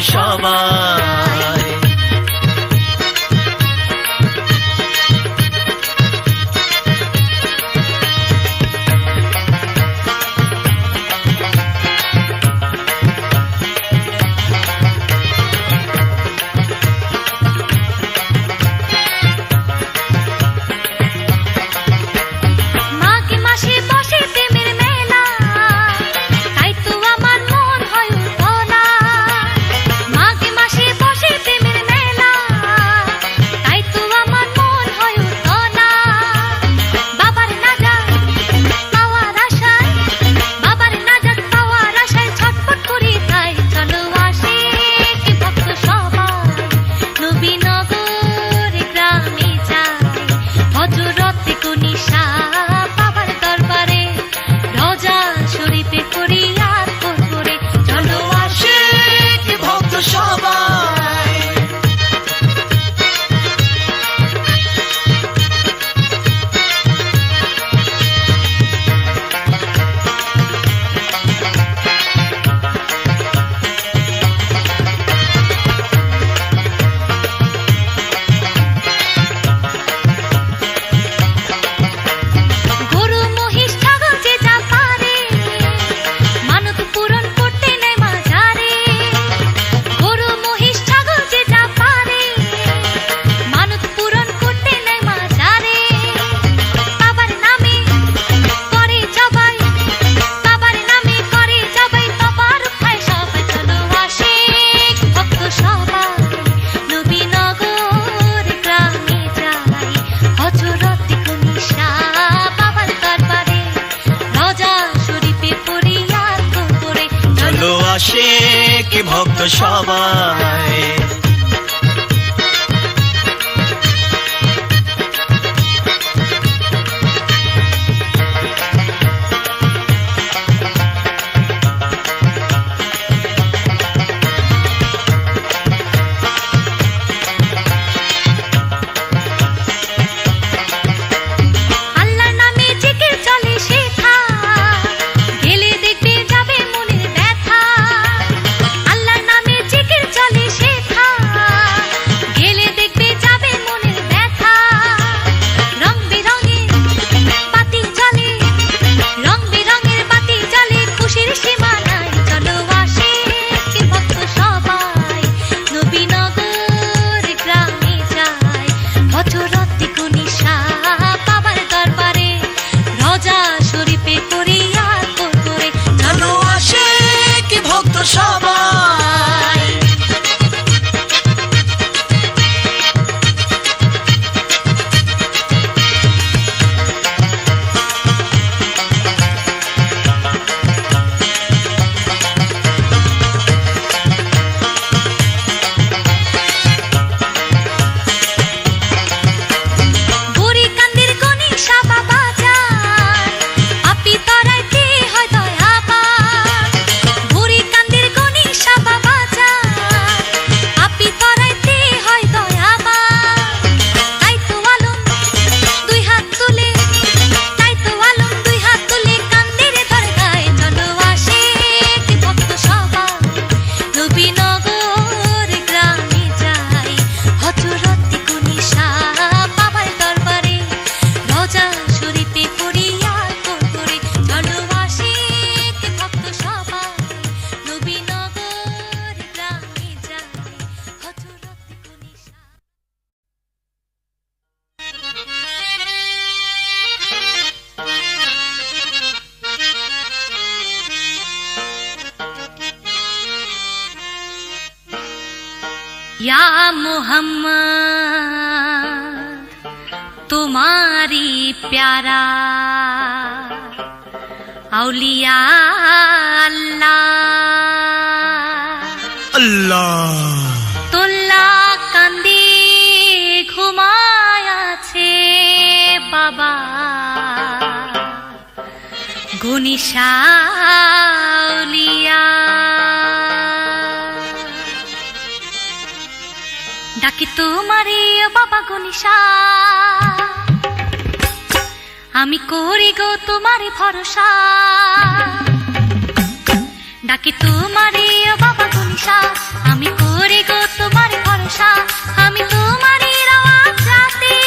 সবাই। আশিক ভক্ত সবাই। या मोहम्मद तुम्हारी प्यारा औलिया अल्लाह अल्लाह তোল্লা কান্দি ঘুমায় আছে বাবা গুনিশা আউলিয়া ডাকি তোমারে বাবা গুনিশা আমি করি গো তোমারে ভরসা ডাকি তোমারে ও বাবা গনিশা, আমি করি গো তোমার ভরসা, আমি তোমারই আওয়াজ রাতে,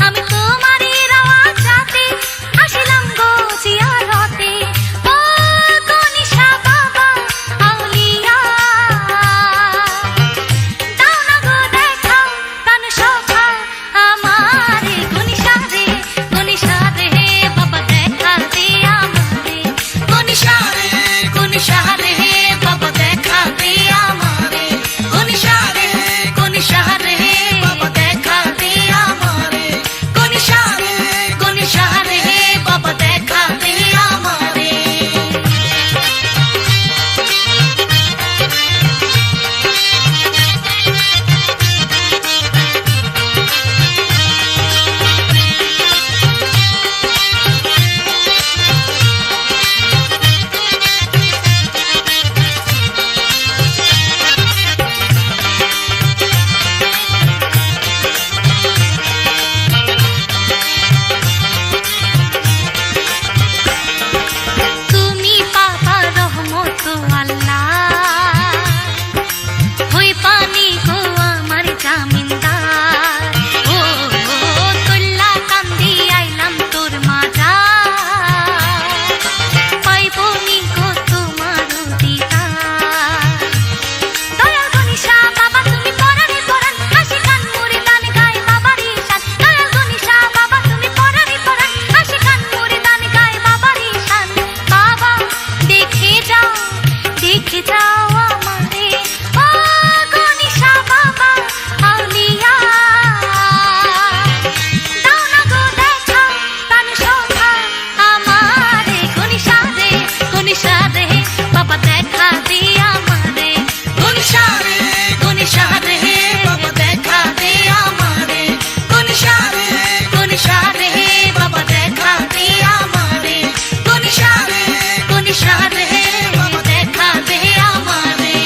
আমি তোমারই আওয়াজ রাতে, আসিলাম গো জিয়ারতে। ও গনিশা বাবা আউলিয়া, দাও না গো দেখা প্রাণ সখা আমারে, গনিশা রে বাবা দেখা দে আমারে, গনিশা রে বাবা দেখা দে আমারে, গনিশা রে বাবা দেখা দে আমারে, গনিশা রে বাবা দেখা দে আমারে। তুমি পাপা রহমত আল্লাহ, হই পানি গো আমার জামিনদার। ও তোল্লা কান্দি আইলাম তোর মাজার, পাইব নি গো তোমার দিদার। দয়াল গনিশা বাবা তুমি পরাণে পরাণ, হাসি কান মুড়ি দান গায় বাবারই শান। দয়াল গনিশা বাবা তুমি পরাণে পরাণ, হাসি কান মুড়ি দান গায় বাবারই শান। বাবা দেখে যাও আমারে, ও গনিশা বাবা আউলিয়া, দাও না গো দেখা প্রাণ সখা আমারে, গনিশা রে বাবা দেখা দে আমারে, গনিশা রে বাবা দেখা দে আমারে, গনিশা রে বাবা দেখা দে আমারে, গনিশা রে বাবা দেখা দে আমারে।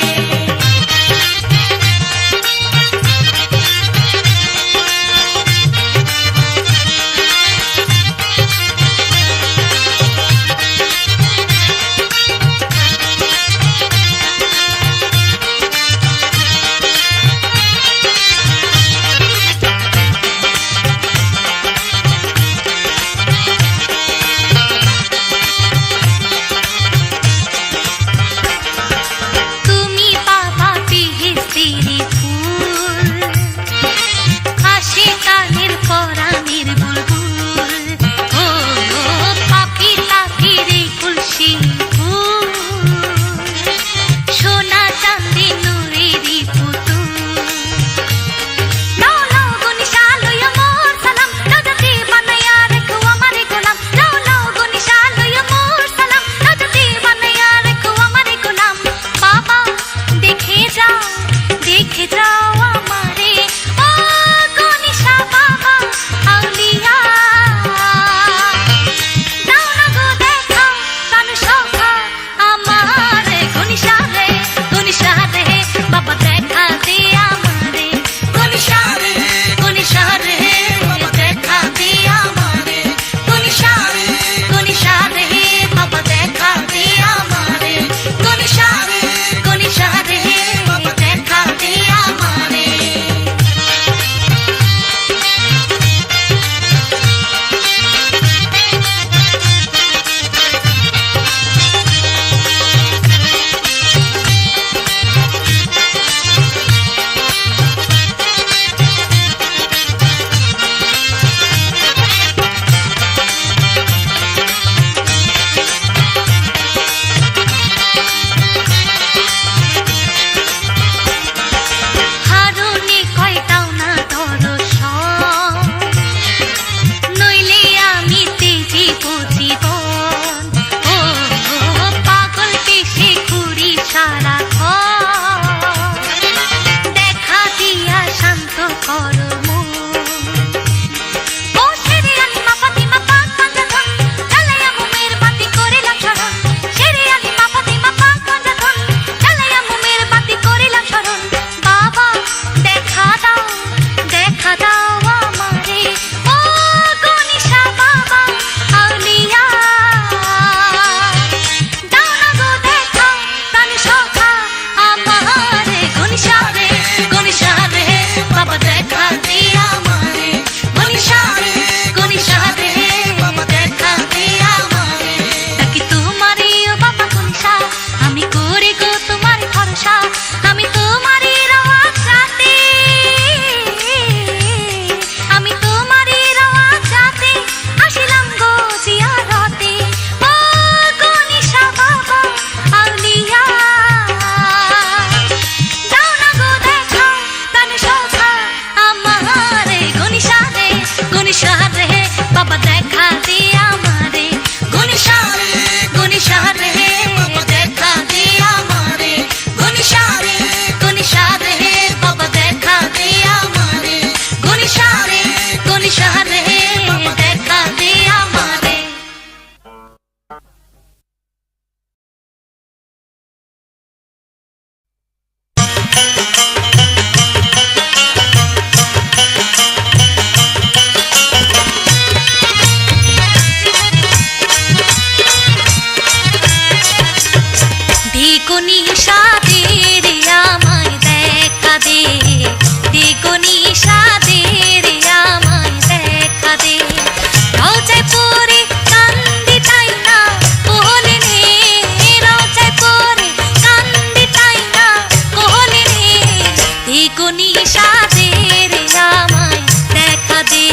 দ্বিগুণী সাদের আমায় দেখা দে,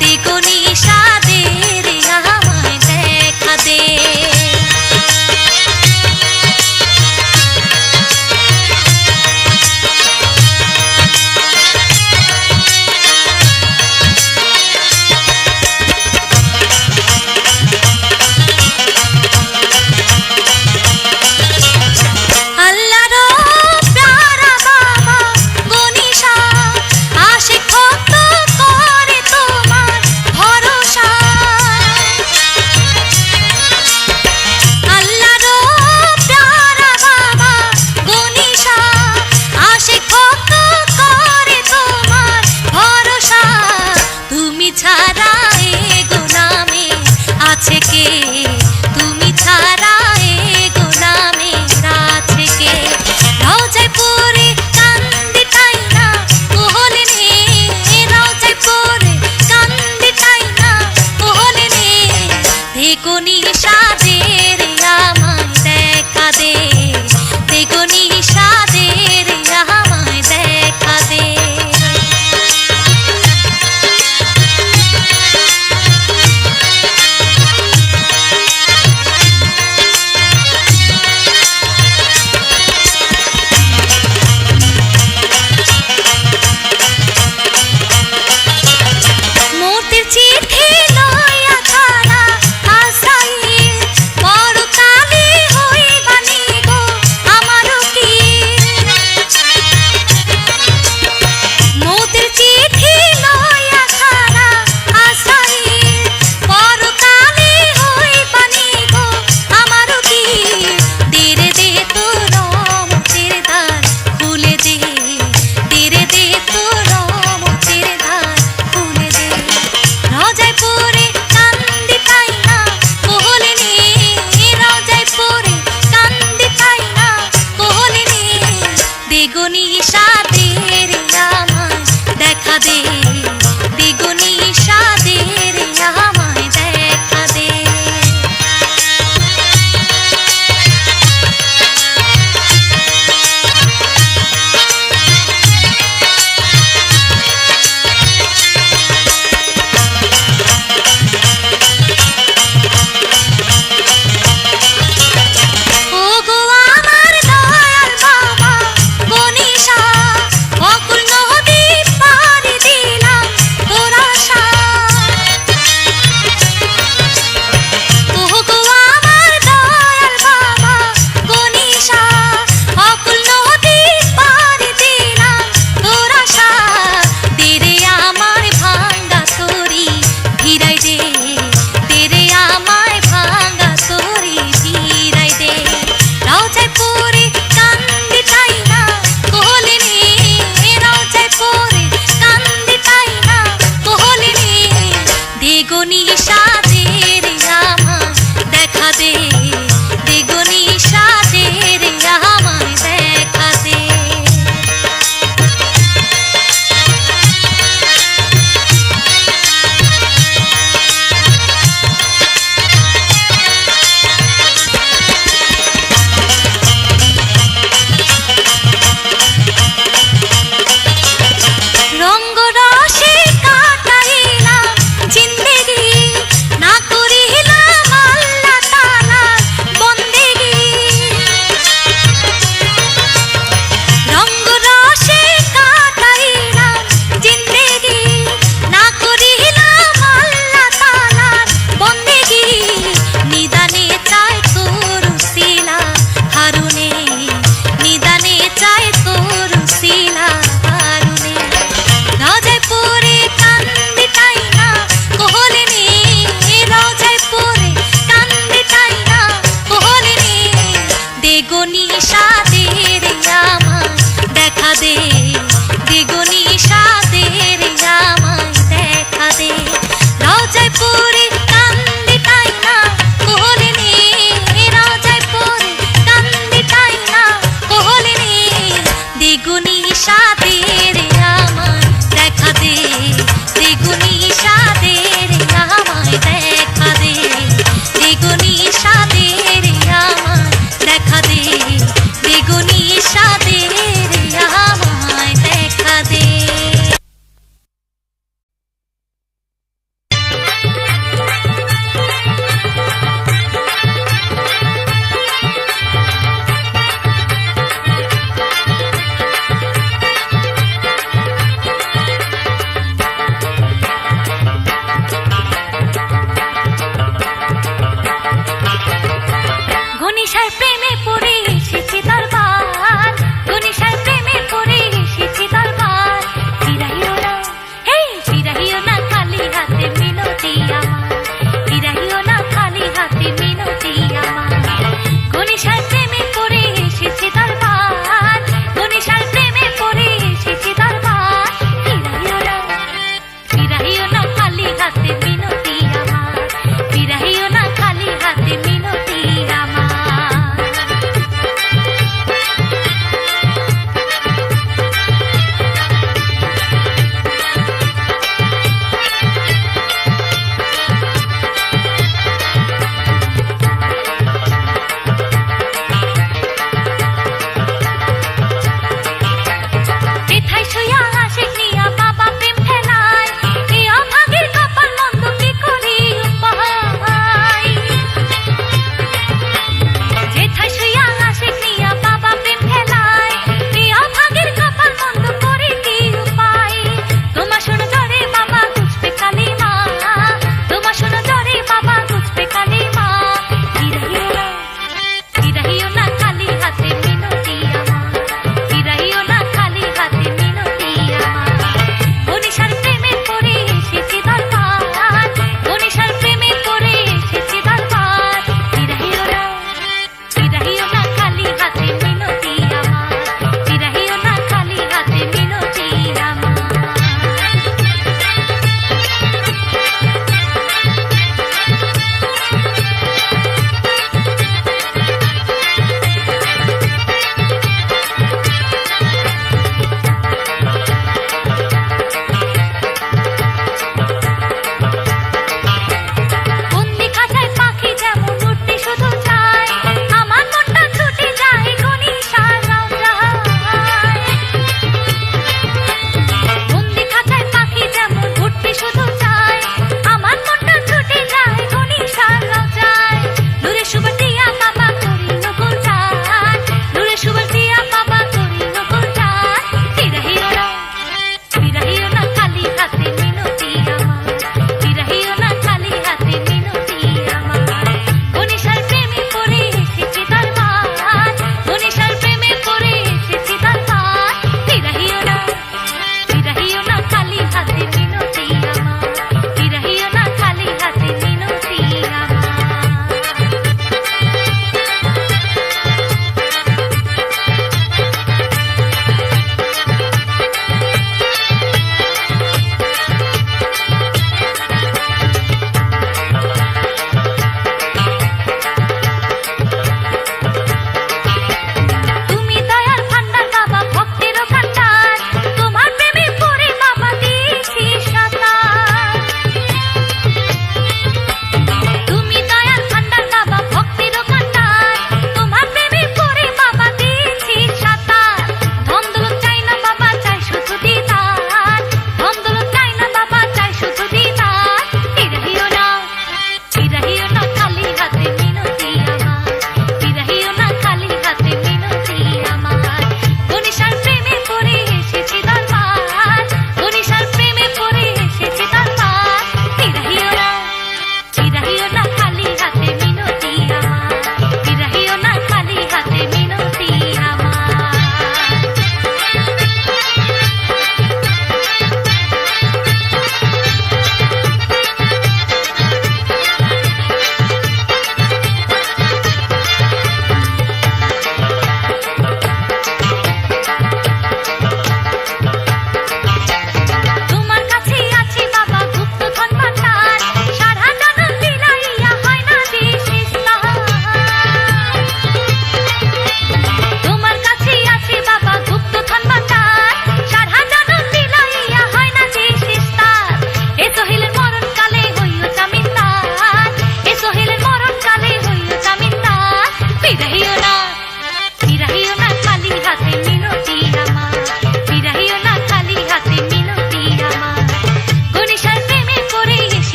দ্বিগুণী সাদের আমায় দেখা দে। তুমি ছাড়া এ গোলামে আছে কে? রওজায় পড়ে কান্দি তাই না কোহলে নে, রওজায় পড়ে কান্দি তাই না কোহলে নে। দ্বিগুণী সাদের আমায় দেখা দে, দ্বিগুণী সাদের আমায় দেখা দে। দ্বিগুণী সাদের আমায় দেখা দে, দ্বিগুণী সাদের আমায় দেখা দে। দ্বিগুণী সাদের আমায় দেখা দে, দ্বিগুণী সাদের আমায় দেখা দে। রঙ্গ রসে কাটাইলাম জিন্দেগি, না করিলাম আল্লাহ তাআলার বন্দেগি। রঙ্গ রসে কাটাইলাম জিন্দেগি, না করিলাম আল্লাহ তাআলার বন্দেগি। নিদানে চায় তোর উসিলা হারুনে, নিদানে চায় তোর উসিলা হারুনে। রওজায় পড়ে কান্দি তাই না কোহলে নে, রওজায় পড়ে কান্দি তাই না কোহলে নে। দ্বিগুণী সাদের আমায় দেখা দে, দ্বিগুণী সাদের আমায় দেখা দে। রওজায় পড়ে কান্দি তাই না কোহলে নে, রওজায় পড়ে কান্দি তাই না কোহলে নে। দ্বিগুণী সাদের আমায় দেখা দে, দ্বিগুণী সাদের আমায় দেখা দে, দ্বিগুণী সাদের আমায় দেখা দে, দ্বিগুণী সাদের আমায়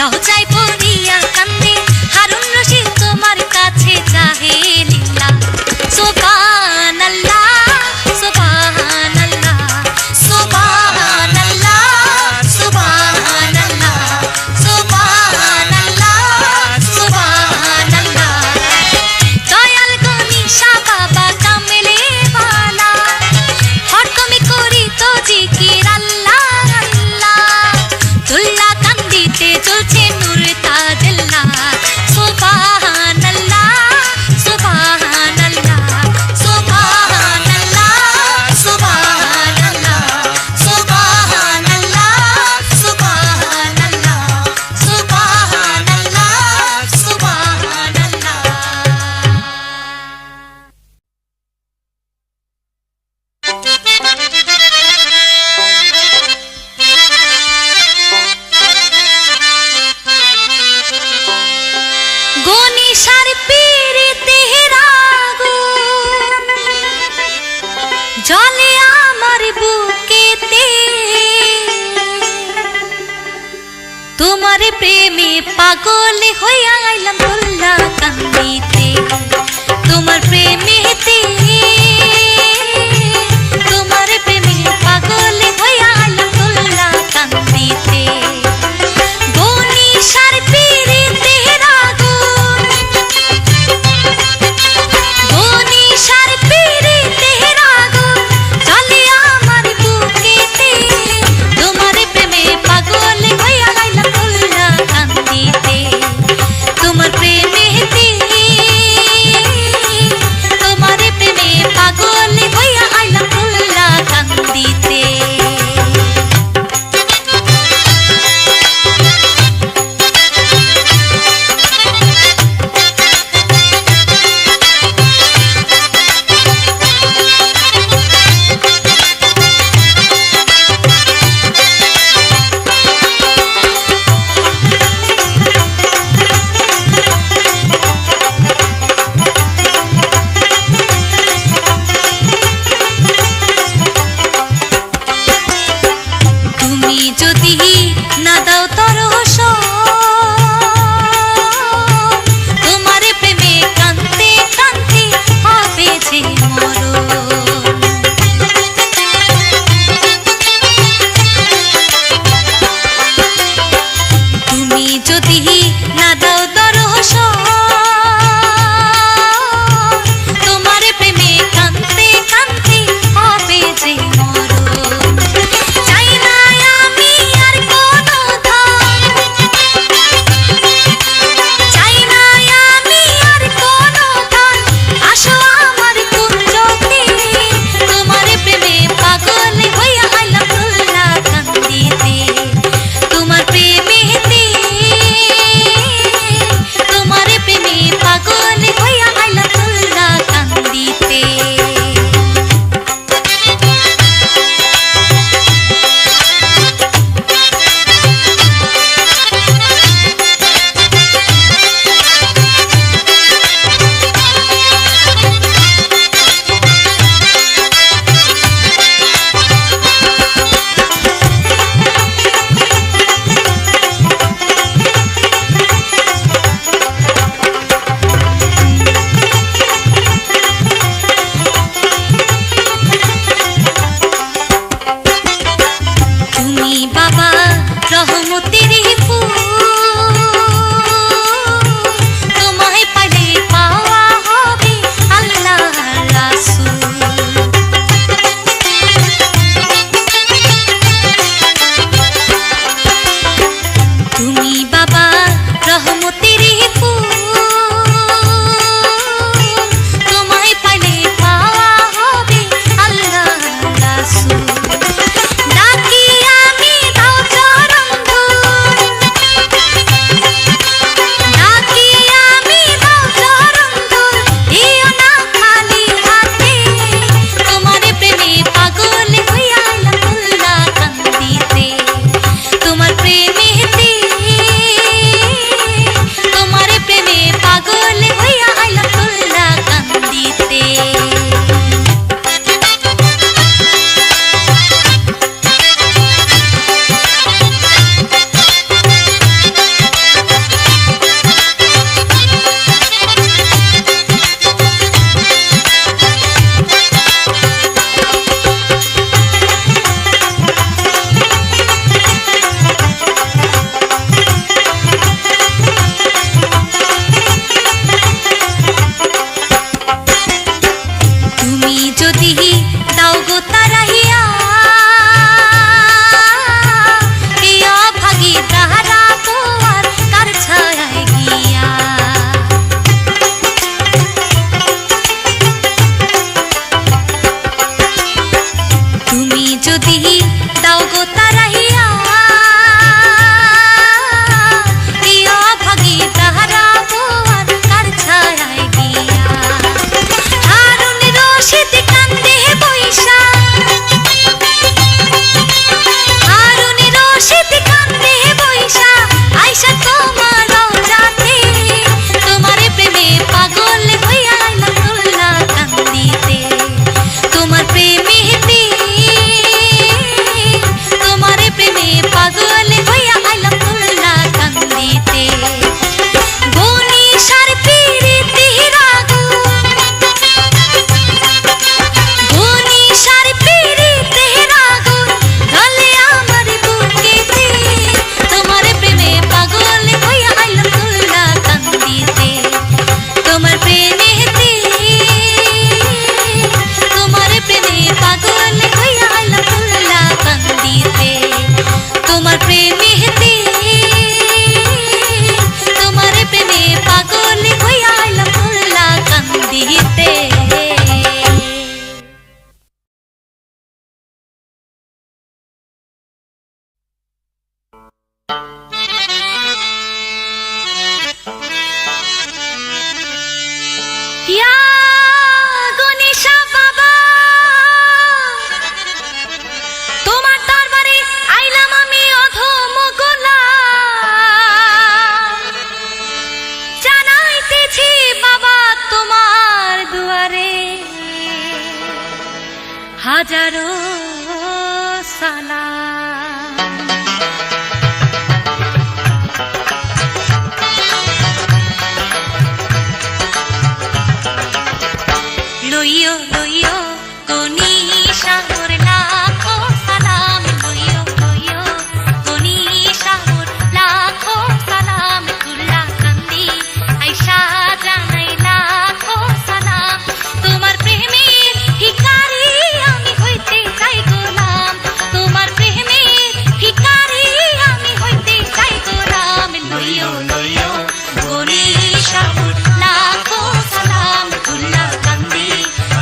রওজায় পড়িয়া কান্দে হারুন রশিদ তোমার কাছে চাহে লীলা সুবহানাল্লাহ সুবহানাল্লাহ সুবহানাল্লাহ সুবহানাল্লাহ সুবহানাল্লাহ সুবহানাল্লাহ দয়াল গনিশা বাবা কামলে वाला হরদমে করি তো জিকির আল্লাহ আল্লাহ তুল্লা কান্দিতে চলছে নূর তাজল্লাহ সুবহানাল্লাহ সুবহানাল্লাহ সুবহানাল্লাহ সুবহানাল্লাহ সুবহানাল্লাহ সুবহানাল্লাহ সুবহানাল্লাহ সুবহানাল্লাহ গনিশার পীড়িতে রাগুন জলে আমার বুকেতে তোমার প্রেমে পাগল হইয়া আইলাম তুল্লা কান্দিতে তোমার প্রেমেতে তোমার প্রেমে পাগল হইয়া আইলাম তুল্লা কান্দিতে গনিশার পীড়িতে রাগুন গনিশার পীড়িতে রাগুন জলে আমার বুকেতে তোমার প্রেমে পাগল হইয়া আইলাম তুল্লা কান্দিতে তোমার প্রেমেতে তোমার প্রেমে পাগল হইয়া আইলাম তুল্লা কান্দিতে তুমি যদি না দাও তরস তোমার প্রেমে কান্তে কান্তে হবে যে মরণ তুমি যদি না দাও তরস তোমার প্রেমে কান্তে কান্তে হবে যে মরণ চাই না আমি আর কোনো ধন চাই না আমি আর কোনো ধন আসো আমার কুঞ্জতে তোমার প্রেমে পাগল হইয়া আইলাম তুল্লা কান্দিতে তোমার প্রেমেতে তোমার হাজারো সালাম। লইও লইও কোনি সাগর লাখো সালাম, লইও লইও কোনি সাগর লাখো সালাম, তুল্লা কান্দি আইসা জানাই লাখো সালাম। তোমার প্রেমের ভিখারি আমি হইতে চাই গোলাম, তোমার প্রেমের ভিখারি আমি হইতে চাই গোলাম। লইও লইও কোনি সাগর লাখো সালাম, তুল্লা কান্দি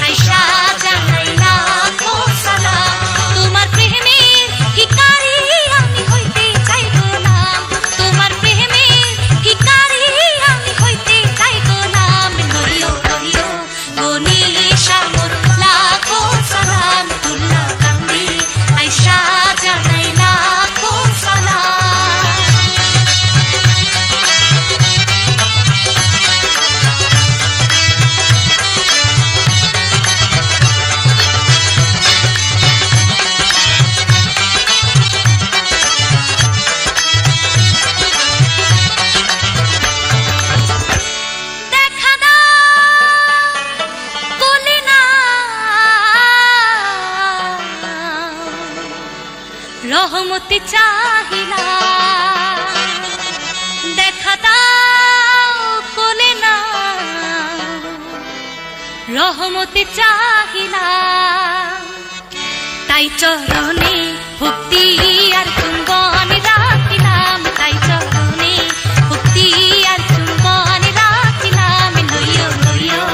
আইসা জানাই লাখো সালাম। তোমার প্রেমের ভিখারি আমি হইতে চাই গোলাম, তোমার প্রেমের ভিখারি আমি হইতে চাই গোলাম। লইও লইও কোনি সাগর লাখো সালাম, তুল্লা কান্দি আইসা জানাই লাখো সালাম। দেখা দাও কোলে না রহমতি চাহিলা, দেখা দাও কোলে না রহমতি চাহিলা। তাই চরণে ভক্তি আর চুম্বন রাখিলাম, তাই চরণে ভক্তি আর চুম্বন রাখিলাম। লইও লইও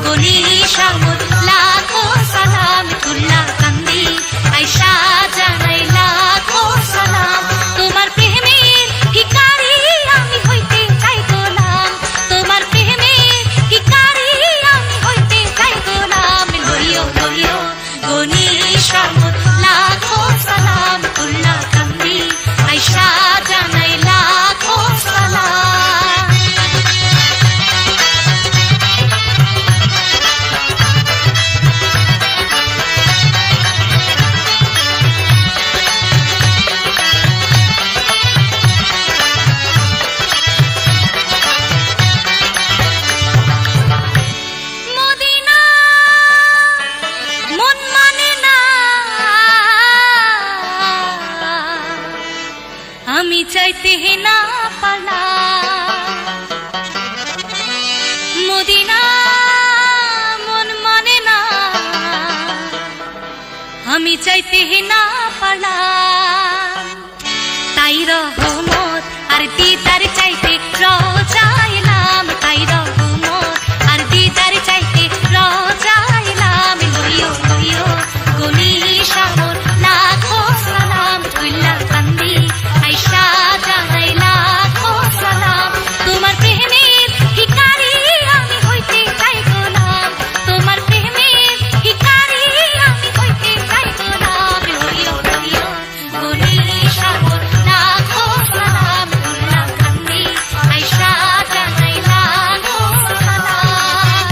কোনি সাগর লাখো সালাম, তুল্লা কান্দি আইসা জানাই লাখো সালাম। তোমার প্রেমের ভিখারি আমি হইতে চাই গোলাম, তোমার প্রেমের ভিখারি আমি হইতে চাই গোলাম। লইও লইও কোনি সাগর লাখো সালাম, তুল্লা কান্দি আইসা জানাই লাখো সালাম। মদিনা মন মানে না, আমি চাইতে না পারলাম। মদিনা মন মানে না, আমি চাইতে না পারলাম। তাই রহমত আর দিদার চাইতে রোজাইলাম, তাই রহমত আর দিদার চাইতে রোজাইলাম। লইও লইও কোনি সাগর লাখো সালাম, তুল্লা কান্দি আইসা জানাই লাখো সালাম। তোমার প্রেমের ভিখারি আমি হইতে চাই গোলাম, তোমার প্রেমের ভিখারি আমি হইতে চাই গোলাম। লইও লইও কোনি সাগর লাখো সালাম, তুল্লা কান্দি আইসা জানাই লাখো সালাম।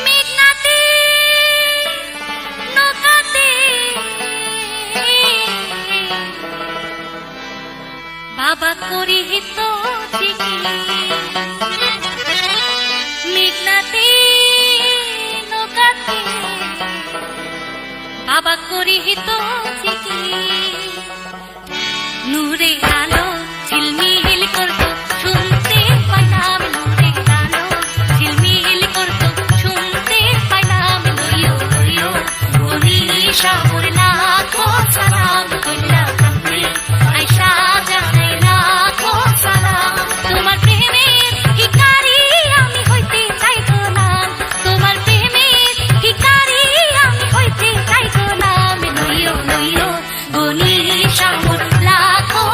মেঘনাতে নৌকাতে বাবা করি তো ঠিকই, মেঘনাতে নৌকাতে বাবা করি তো ঠিকই। নূরে আলো ঝিলমিল করতো শুনতে পাইলাম, নূরে আলো ঝিলমিল করতো শুনতে পাইলাম। লইও লইও কোনি সাগর লাখো সালাম, তুল্লা কান্দি আইসা জানাই লাখো সালাম। তোমার প্রেমের ভিখারি আমি হইতে চাই গোলাম, তোমার প্রেমের ভিখারি আমি হইতে চাই গোলাম। লইও লইও কোনি সাগর লাখো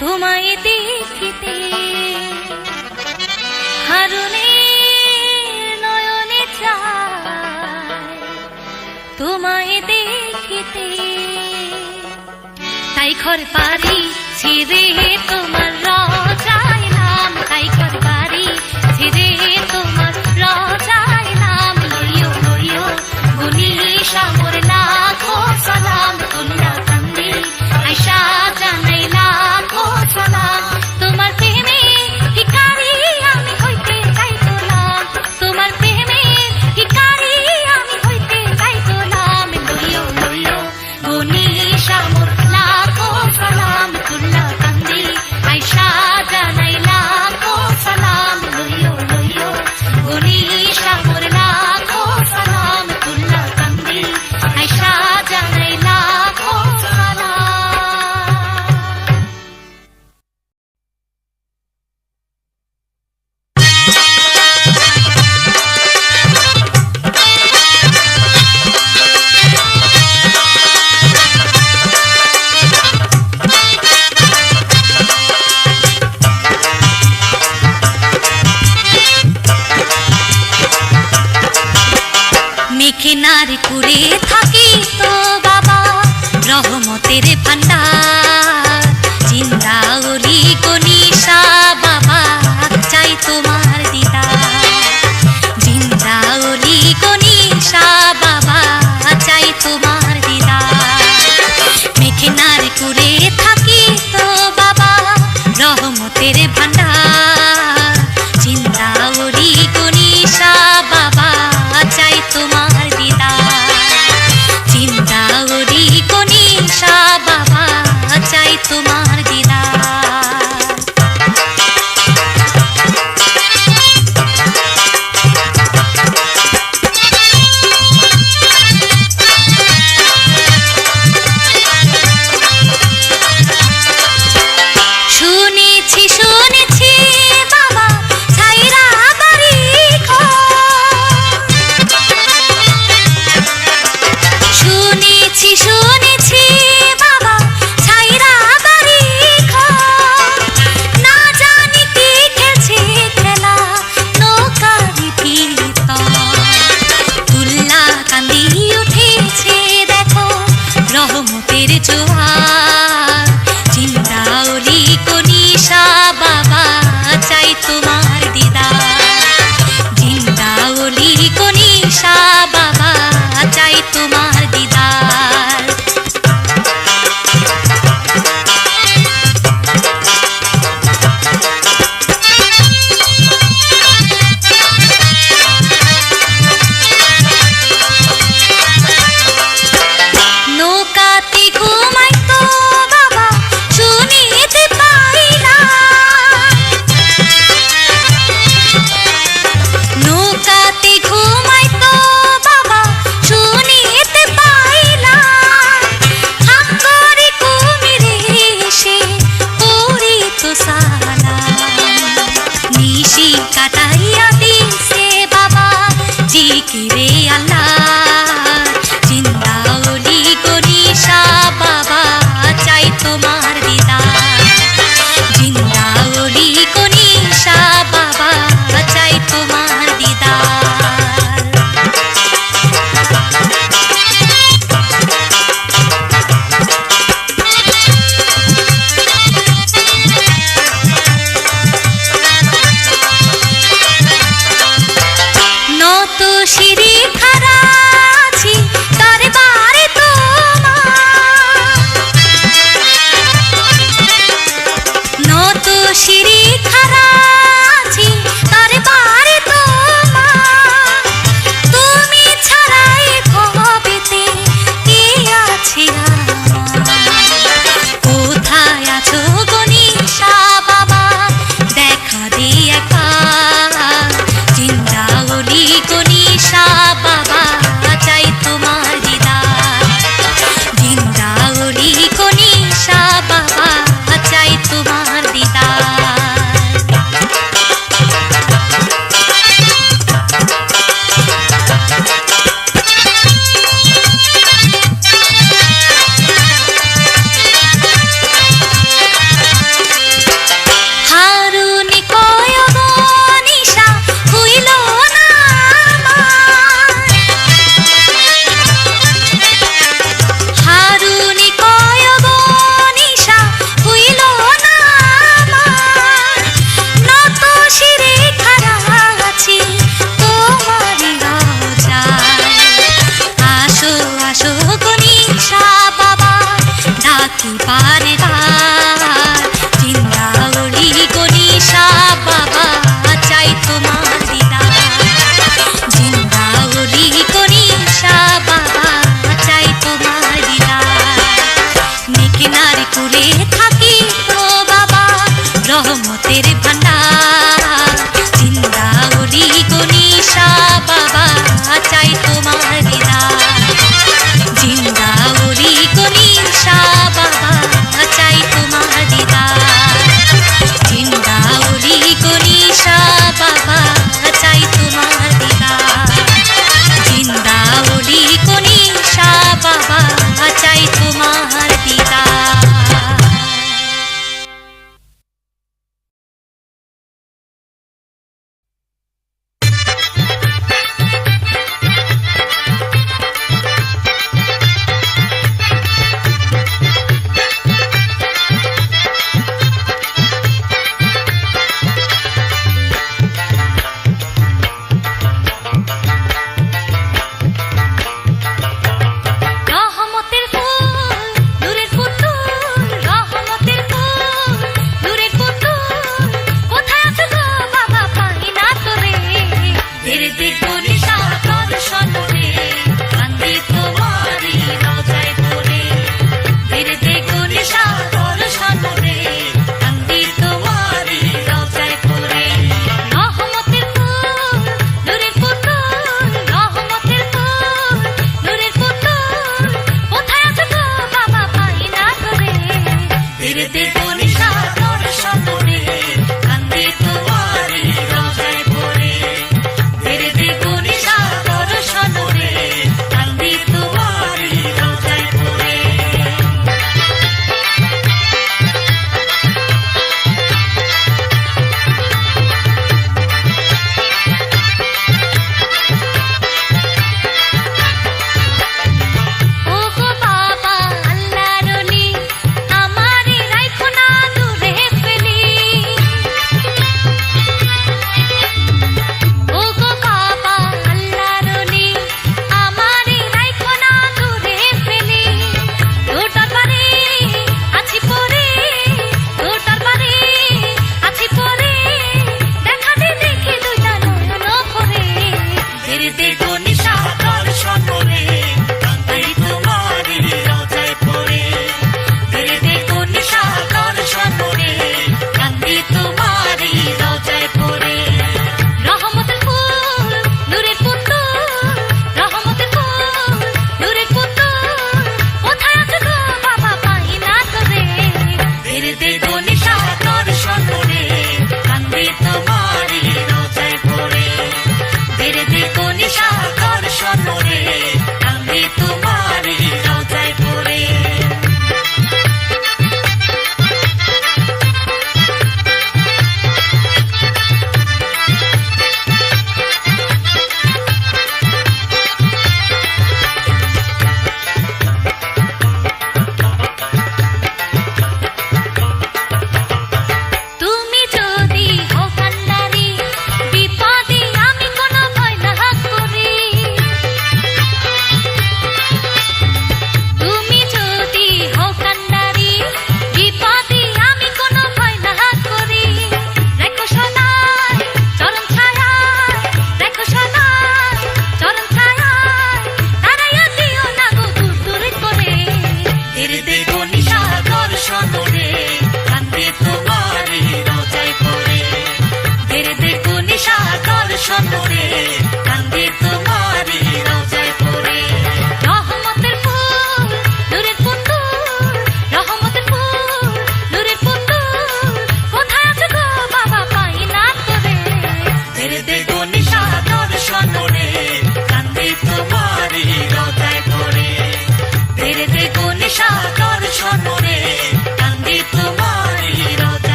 তোমায় দেখিতে হারুনে নয়নে চায় তোমায় দেখিতে তাই ঘর বাড়ি ছেড়ে তোমার রজায় নাম তাই ঘর বাড়ি ছেড়ে তোমার রজায় নাম লইও লইও গুনি সামর লাখো সালাম তুল্লা কান্দি আয়শা জানাই লাখো সালাম তোমার প্রেমে ভিখারি আমি হইতে চাইতলাম তোমার প্রেমে ভিখারি আমি হইতে চাইতলাম লইও লইও গুনি সামর লাখো সালাম তুল্লা কান্দি আয়শা জানাই লাখো সালাম লইও লইও গুনি সামর লাখো সালাম তুল্লা কান্দি আয়শা জানাই লাখো সালাম। মেঘনার কুড়ে থাকি তো বাবা রহমতের ভান্ডার জিন্দাউলি গনিশা বাবা চাই তোমার দিদার জিন্দাউলি গনিশা বাবা চাই তোমার দিদার মেঘনার কুড়ে থাকি তো বাবা রহমতের ভান্ডার জিন্দাউলি গনিশা বাবা চাই তোমার দিদার জিন্দাউলি গনিশা বাবা চাই তোমার দিদার। শুনেছি শুনেছি বাবা ছাইরা বাড়ি শুনেছি শুনেছি বাবা ছাইরা বাড়ি বারে বার জিন্দাউলি গনিশা বাবা চাই তোমার দিদার জিন্দাউলি গনিশা বাবা চাই তোমার দিদার নেকি নারী করে থাকি তো বাবা রহমতের ভান্ডার জিন্দাউলি গনিশা বাবা চাই তোমার দিদার জিন্দাউলি গনিশা বাবা চাই তোমার দিদার জিন্দাউলি গনিশা বাবা চাই তোমার দিদার জিন্দাউলি গনিশা বাবা চাই তোমার দিদার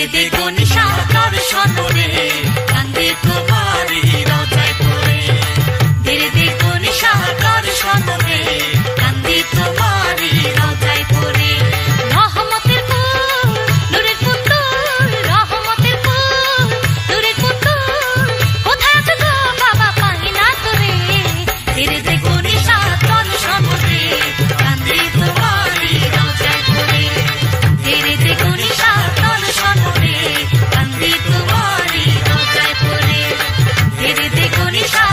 ধীরে দেখো নিশা দর্শন রে কান্দে তোমারি রোজায় পড়ে ধীরে দেখো নিশা দর্শন রে কান্দে তোমারি রোজায় পড়ে রহমতের ফুল নূরের পুতুল রহমতের ফুল নূরের পুতুল কোথায় আছো গো বাবা পাই না তোরে ধীরে দেখো নিশা দর্শন রে কান্দে তোমারি রোজায় পড়ে ধীরে দেখো নিশা দর্শন রে কান্দে তোমারি রোজায় পড়ে ধীরে দেখো নিশা